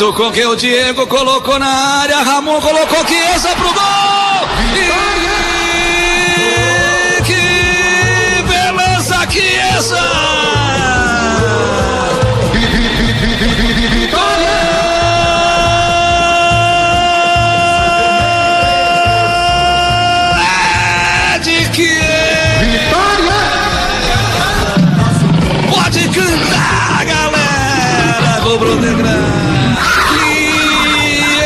direito com que o Diego colocou na área. Ramon colocou Chiesa pro gol. E que beleza, Chiesa! Pode cantar, galera do Brunegra.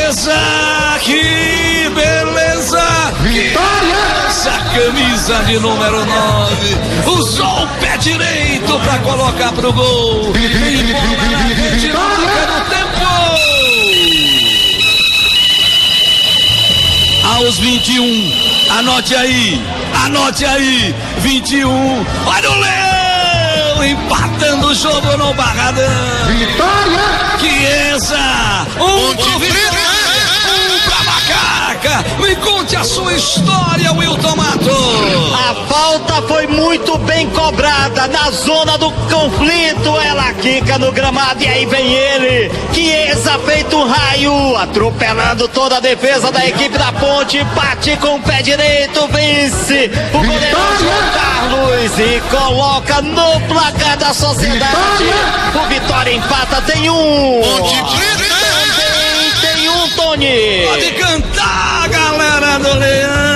Chiesa, que beleza! Vitória! Essa camisa de número 9 usou o pé direito pra colocar pro gol. E bola na rede, marca no tempo. Aos 21, anote aí, 21. Olha o Leão empatando o jogo no Barradão. Vitória! Chiesa, pro Vitória, pra Macaca. Me conte a sua história, Wilton Matos. A falta foi muito bem cobrada na zona do conflito. Ela quica no gramado e aí vem ele. Chiesa feito um raio, atropelando toda a defesa da equipe da Ponte. Bate com o pé direito, vence o goleiro João Carlos e coloca no placar da Sociedade. O Vitória empata, tem um. Tem um, Tony. Pode cantar, galera do Leão.